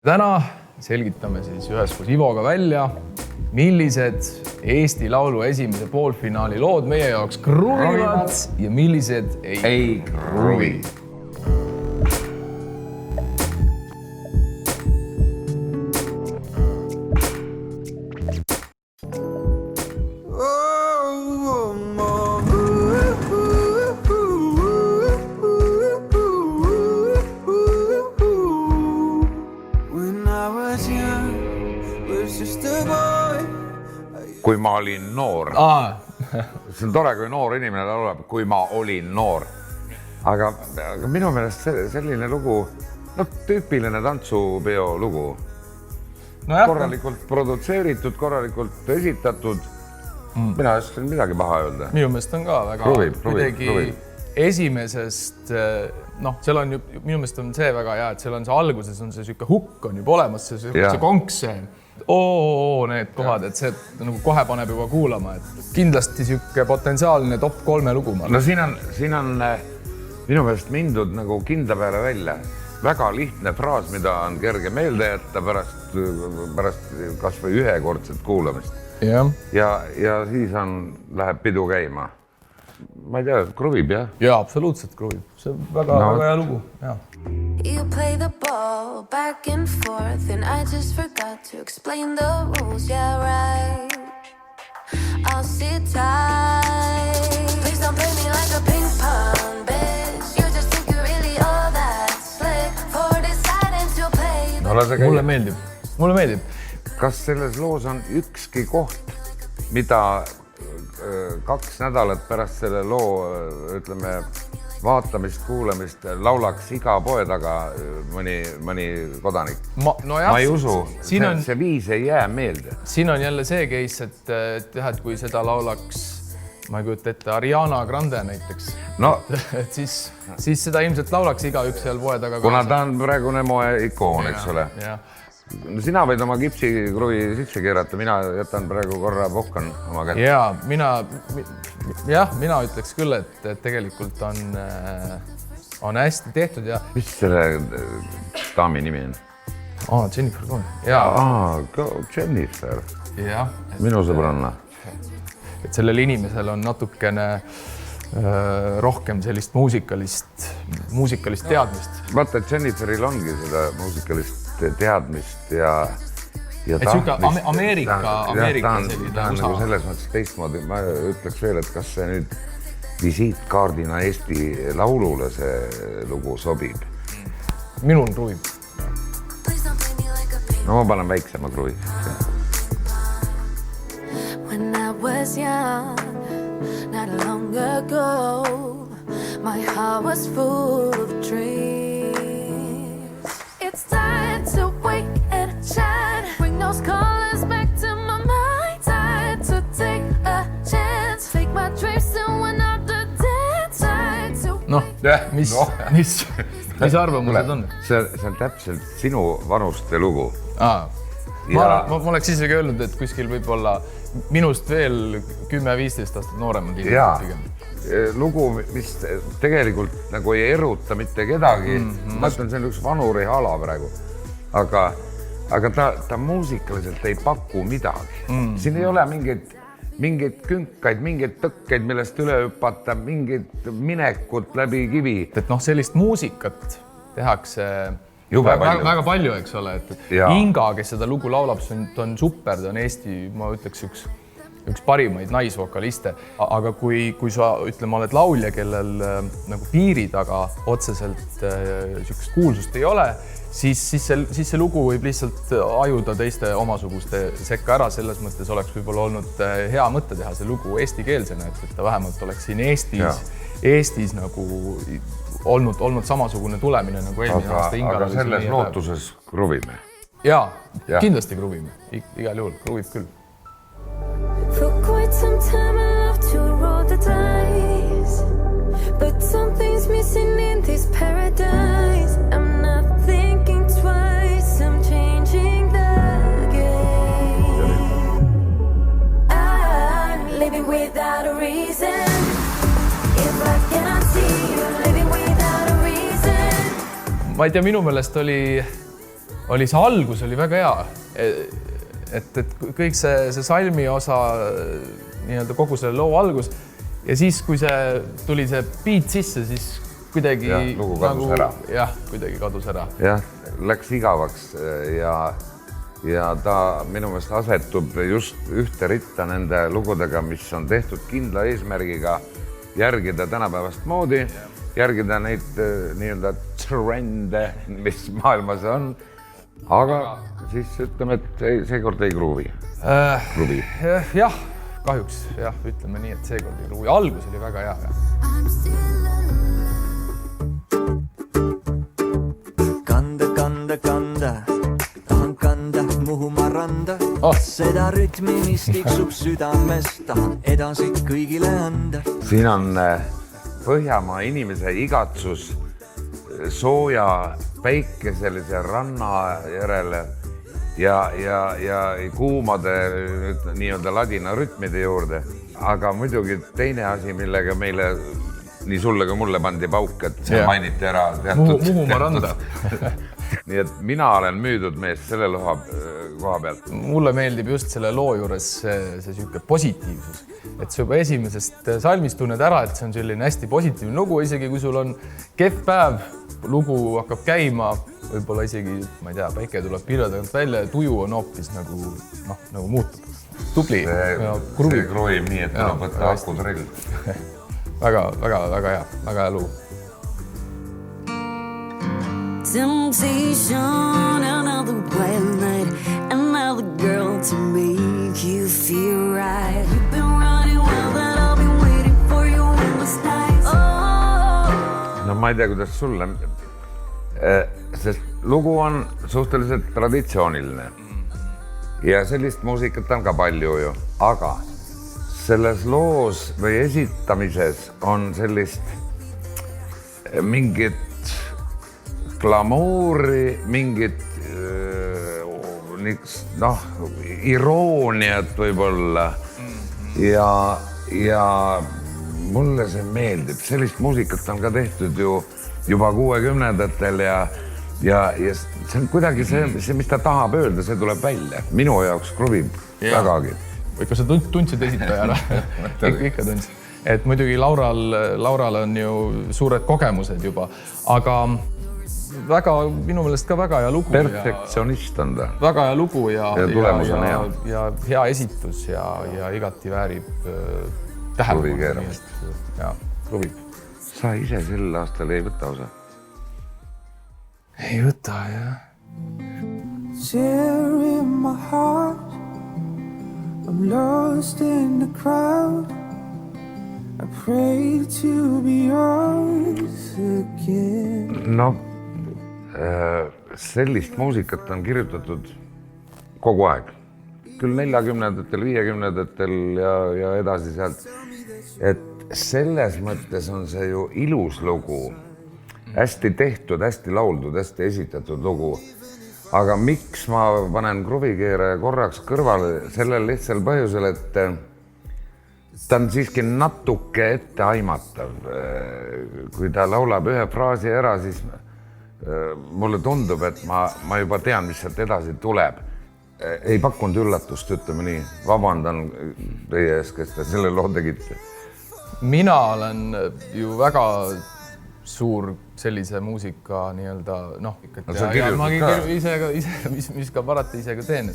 Täna selgitame siis üheskoos Ivoga välja, millised Eesti Laulu esimese poolfinaali lood meie jaoks kruvivad ja millised ei kruvi. Kui ma olin noor. See on tore, kui noor inimene laulab, kui ma olin noor. Aga minu meelest selline lugu, tüüpiline tantsupeo lugu. Korralikult produtseeritud, korralikult esitatud. Mina ei oska midagi paha öelda. Minu meelest on ka väga kuidagi esimesest, seal on ju, minu meelest on see väga hea, et seal on see alguses on see siuke hukk on juba olemas, see konks see. Need kohad, et see nagu kohe paneb juba kuulama, et kindlasti siuke potentsiaalne top 3 lugu. Siin on minu meelest mindud nagu kinda peale välja. Väga lihtne fraas, mida on kerge meelde jätta pärast kas või ühekordset kuulamist. Ja siis läheb pidu käima. Ma ei tea, kruvib, jah? Jaa, absoluutselt kruvib. See on väga hea lugu. You play the ball back and forth and I just forgot to explain the rules, yeah, right. I'll sit tight. Please don't play me like a ping pong, bitch. You just think you're really all that slick for deciding to play. Mulle meeldib. Kas selles loos on ükski koht, mida 2 nädalat pärast selle loo, ütleme, vaatamist, kuulamist laulaks iga poe taga mõni kodanik? Ma ei usu, see viis ei jää meelde. Siin on jälle see case, et kui seda laulaks, ma ei kujuta ette, Ariana Grande näiteks. Et siis seda ilmselt laulaks iga üks seal poe taga. Kuna ta on praegune moe ikoon, eks ole. Sina võid oma kipsikruvi sisse keerata, mina jätan praegu korra pohkan oma kätte. Mina ütleks küll, et tegelikult on hästi tehtud. Mis selle daami nimi on? Jennifer Cohen. Jennifer. Minu sõbranna. Et sellel inimesel on natukene rohkem sellist muusikalist teadmist. Vaata, et Jenniferil ongi seda muusikalist teadmist ja tahtmist. Ameerika selline. Ta on nagu selles mõttes teistmoodi. Ma ütleks veel, et kas see nüüd visiitkaardina Eesti laulule see lugu sobib? Minul kruvib. Ma panen väiksema kruvi. When I was young, not long ago, my heart was full of dreams. It's time to wake and shine, bring those colors back to my mind. Time to take a chance, take my dreams and win out the dance. Time to mis arvamused on? See on täpselt sinu vanuste lugu. Ma oleks isegi öelnud, et kuskil võib olla minust veel 10-15 aastat nooremad. Lugu, mis tegelikult nagu ei eruta mitte kedagi. Ma ütlen, see on üks vanuri hala praegu. Aga ta muusikaliselt ei paku midagi. Siin ei ole mingeid künkaid, mingeid tõkkeid, millest üle hüpata, mingid minekut läbi kivi. Et sellist muusikat tehakse väga palju, eks ole. Inga, kes seda lugu laulab, ta on super, ta on Eesti, ma ütleks, üks parimaid naisvokaliste. Aga kui sa, ütleme, oled laulja, kellel nagu piiri taga otseselt sükest kuulsust ei ole, siis see lugu võib lihtsalt ajuda teiste omasuguste sekka ära. Selles mõttes oleks võib-olla olnud hea mõte teha see lugu eestikeelsena, et ta vähemalt oleks siin Eestis nagu olnud samasugune tulemine nagu eelmine aasta Ingal. Aga selles lootuses kruvime? Kindlasti kruvime. Igal juhul kruvib küll. For quite some time I love to roll the dice, but something's missing in this paradise. I'm not thinking twice, I'm changing the game. I'm living without a reason. If I cannot see you living without a reason. Ma ei tea, minu meelest oli see algus oli väga hea. Et kõik see salmi osa, nii-öelda kogu selle loo algus ja siis, kui see tuli see beat sisse, siis kuidagi lugu kadus ära. Jah, kuidagi kadus ära. Jah, läks igavaks ja ta minu meelest asetub just ühte ritta nende lugudega, mis on tehtud kindla eesmärgiga järgida tänapäevast moodi, järgida neid nii-öelda trende, mis maailmas on. Aga siis ütleme, et seekord ei gruuvi. Jah, kahjuks jah, ütleme nii, et seekord ei gruuvi. Algus oli väga hea. Kanda, tahan kanda muhu ma randa. Seda rütmi, mis tiksub südamest, tahan edasi kõigile anda. Siin on Põhjamaa inimese igatsus sooja päikeselise ranna järele ja kuumade nii-öelda ladina rütmide juurde. Aga muidugi teine asi, millega meile nii sulle kui mulle pandi pauk, et see mainiti ära teatud. Muhumaa randa. Nii et mina olen müüdud mees selle koha pealt. Mulle meeldib just selle loo juures see siuke positiivsus. Et sa juba esimesest salmist tunned ära, et see on selline hästi positiivne lugu, isegi kui sul on kehv päev, lugu hakkab käima, võib-olla isegi, ma ei tea, päike tuleb pilve tagant välja ja tuju on hoopis nagu muutub. Tubli. See kruvib nii, et tuleb võtta akud rell. väga hea lugu. Temptation, another wild night, another girl to make you feel right. You've been running well, but I'll be waiting for you in the skies. Oh. No ma ei tea, kuidas sulle, sest lugu on suhteliselt traditsiooniline ja sellist muusikat on ka palju ju, aga selles loos või esitamises on sellist mingit glamuuri, mingit irooniat võib-olla ja mulle see meeldib. Sellist muusikat on ka tehtud ju juba 60-ndatel ja see on kuidagi see, mis ta tahab öelda, see tuleb välja. Minu jaoks kruvib vägagi. Kas sa tundsid esitaja ära? Ikka tundsid. Et muidugi Laural on ju suured kogemused juba, aga minu meelest ka väga hea lugu. Perfektsionist on ta. Väga hea lugu ja hea esitus ja igati väärib tähelepanu. Ja kruvib. Sa ise sel aastal ei võta osa? Ei võta, jah. Tear in my heart, I'm lost in the crowd, I pray to be yours again. No, sellist muusikat on kirjutatud kogu aeg. Küll 40-ndatel, 50-ndatel ja edasi sealt. Et selles mõttes on see ju ilus lugu. Hästi tehtud, hästi lauldud, hästi esitatud lugu. Aga miks ma panen kruvikeeraja korraks kõrvale sellel lihtsal põhjusel, et ta on siiski natuke etteaimatav. Kui ta laulab ühe fraasi ära, siis mulle tundub, et ma juba tean, mis sealt edasi tuleb. Ei pakkunud üllatust, ütleme nii. Vabandan teie ees, kes te selle loo tegite. Mina olen ju väga suur sellise muusika nii-öelda, mis ka parati ise ka teen.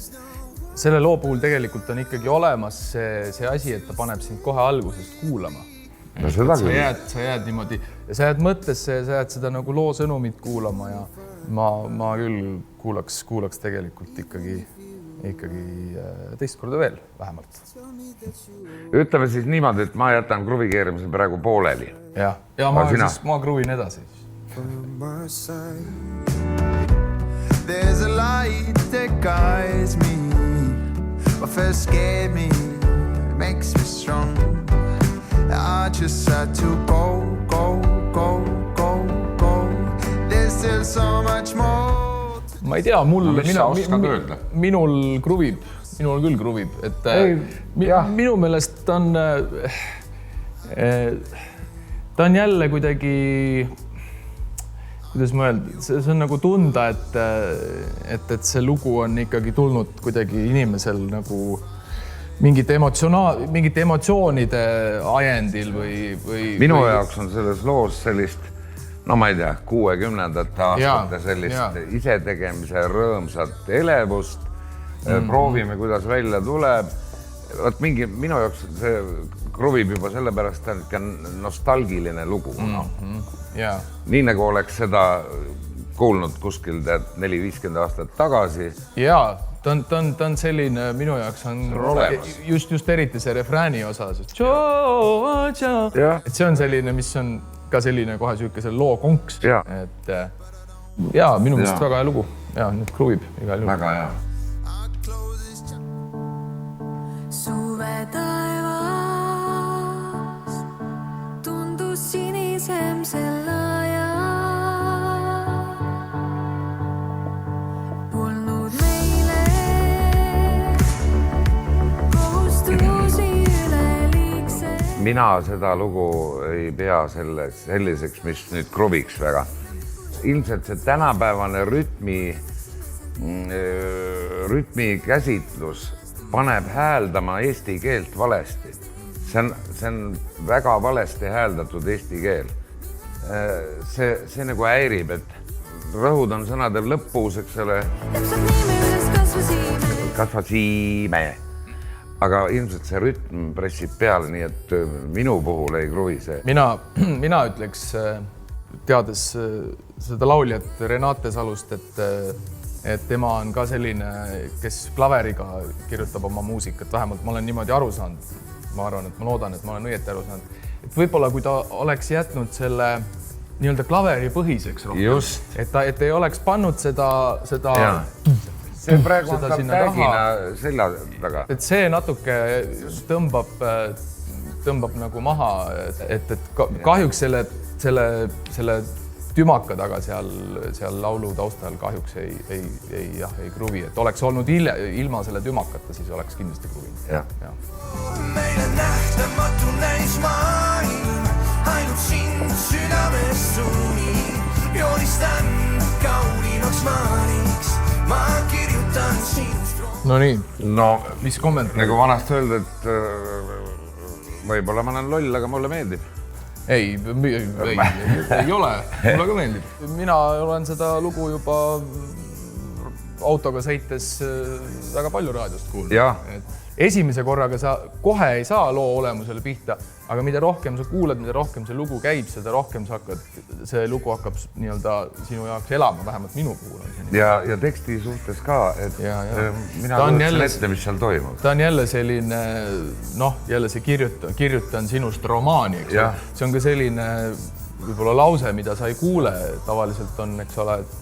Selle loo puhul tegelikult on ikkagi olemas see asi, et ta paneb sind kohe algusest kuulama. No seda küll. Sa jääd niimoodi ja sa jääd mõttesse ja sa jääd seda nagu loo sõnumit kuulama ja ma küll kuulaks tegelikult ikkagi teist korda veel vähemalt. Ütleme siis niimoodi, et ma jätan kruvikeerimise praegu pooleli. Ja ma kruvin edasi. There's a light that guides me. What first scared me makes me strong. I just had to go. There's still so much more. Ma ei tea, minul kruvib, minul küll kruvib, et minu meelest ta on jälle kuidagi kuidas ma öelda, see on nagu tunda, et see lugu on ikkagi tulnud kuidagi inimesel nagu mingite emotsioonide ajendil või... Minu jaoks on selles loos sellist, no ma ei tea, 60ndate aastate sellist isetegemise rõõmsat elevust. Proovime, kuidas välja tuleb. Vaat minu jaoks see kruvib juba sellepärast, et on nostalgiline lugu. Nii nagu oleks seda kuulnud kuskil 4-50 aastat tagasi. Jaa, ta on selline, minu jaoks on just eriti see refrääni osa. Et see on selline, mis on ka selline kohe süüke selle loo konks. Et minu meelest väga hea lugu. Nüüd kruvib igal juhul. Väga hea. Suve taevas tundus sinisem sel ajal. Polnud meile kohustusi üleliigse. Mina seda lugu ei pea selliseks, mis nüüd kruviks väga. Ilmselt see tänapäevane rütmi käsitlus paneb hääldama eesti keelt valesti. See on väga valesti hääldatud eesti keel. See nagu häirib, et rõhud on sõnade lõpus, eks ole. Kasvasime. Aga ilmselt see rütm pressib peale, nii et minu puhul ei kruvi see. Mina ütleks, teades seda lauljat Renate Salust, et tema on ka selline, kes klaveriga kirjutab oma muusikat, vähemalt ma olen niimoodi aru saanud. Ma arvan, et ma loodan, et ma olen õieti aru saanud. Et võibolla, kui ta oleks jätnud selle nii-öelda klaveri põhiseks rohkem, et ei oleks pannud seda see praegu on ka täägina selja taga. Et see natuke tõmbab nagu maha, et kahjuks selle tümaka taga seal laulu taustal kahjuks ei kruvi, et oleks olnud ilma selle tümakata, siis oleks kindlasti kruvinud. Meile nähtamatu näis maailm, ainult sind südames suuni, joonistan kaunimaks maaliks, ma kirjutan sinust. No nii, mis kommentaar? Nagu vanast öelda, et võib-olla ma olen loll, aga mulle meeldib. Ei ole, mulle ka meeldib. Mina olen seda lugu juba autoga sõites väga palju raadiost kuulnud. Esimese korraga sa kohe ei saa loo olemusele pihta, aga mida rohkem sa kuulad, mida rohkem see lugu käib, seda rohkem see lugu hakkab nii-öelda sinu jaoks elama, vähemalt minu puhul. Ja teksti suhtes ka, et mina kuulutsen ette, mis seal toimub. Ta on jälle selline, jälle see kirjutan sinust romaani, eks. See on ka selline võib-olla lause, mida sa ei kuule. Tavaliselt on, eks ole, et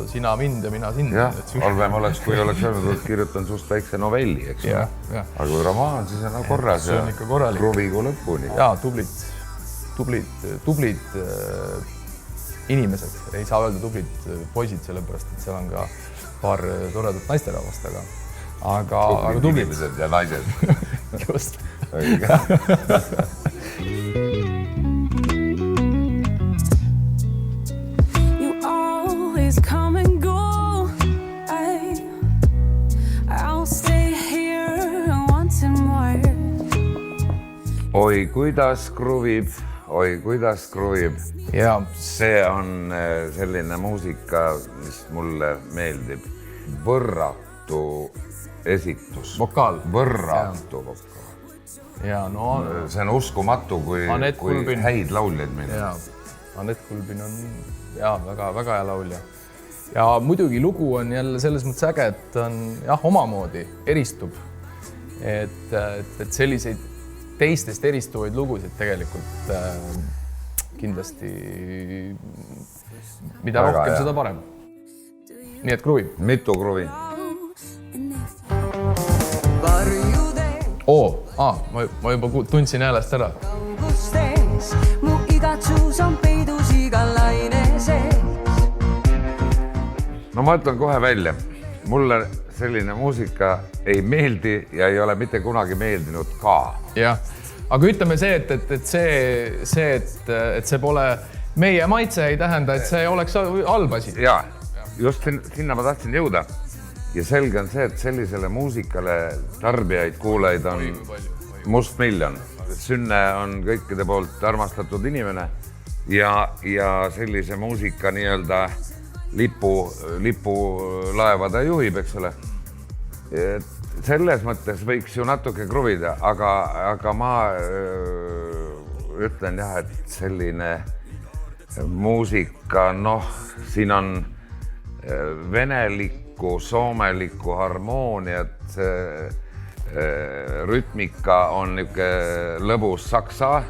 sina mind ja mina sind. Halvem oleks, kui oleks öelnud, et kirjutan sust väikse novelli, eks. Aga kui romaan, siis on korras ja kruvigu lõpuni. Jaa, tublid inimesed. Ei saa öelda tublid poisid, sellepärast, et seal on ka paar toredat naisterahvast, aga tublid inimesed ja naised. Just. Come and go. I'll stay here wanting more. Oi, kuidas kruvib. See on selline muusika, mis mulle meeldib. Võrratu esitus. Vokaal. Võrratu vokaal. See on uskumatu, kui häid lauljaid meil. Anett Kulbin on väga hea laulja. Ja muidugi lugu on jälle selles mõttes äge, et on omamoodi eristub. Et selliseid teistest eristuvaid lugusid tegelikult kindlasti mida rohkem, seda parem. Nii et kruvi. Mitu kruvi? Ma juba tundsin häälest ära. Mu igatsus on peidus iga laine sees. No ma ütlen kohe välja. Mulle selline muusika ei meeldi ja ei ole mitte kunagi meeldinud ka. Jah, aga ütleme see, et see pole meie maitse ei tähenda, et see oleks halb asi. Jaa, just sinna ma tahtsin jõuda. Ja selge on see, et sellisele muusikale tarbijaid, kuulajaid on mustmiljon. Sünne on kõikide poolt armastatud inimene ja sellise muusika nii-öelda lipulaevade juhib, eks ole. Selles mõttes võiks ju natuke kruvida, aga ma ütlen jah, et selline muusika, siin on venelikku, soomelikku harmooniat, rütmika on niisugune lõbus saksa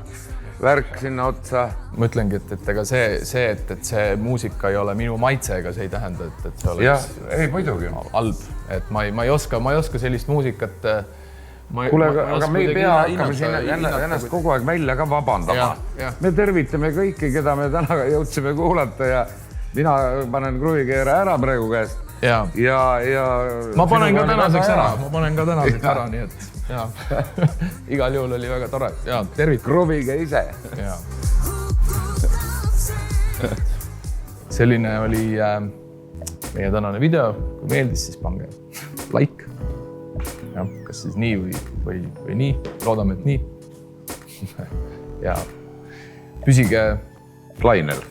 värk sinna otsa. Ma ütlengi, et ega see, et see muusika ei ole minu maitse, ega see ei tähenda, et see oleks halb. Et ma ei oska sellist muusikat. Kuule, aga me ei pea hakkame siin ennast kogu aeg välja ka vabandama. Me tervitame kõiki, keda me täna jõudsime kuulata ja mina panen kruvikeere ära praegu käest. Ma panen ka tänaseks ära, nii et igal juhul oli väga tore. Tervit. Kruvige ise. Selline oli meie tänane video. Kui meeldis, siis pange like. Kas siis nii või nii. Loodame, et nii. Ja püsige lainel.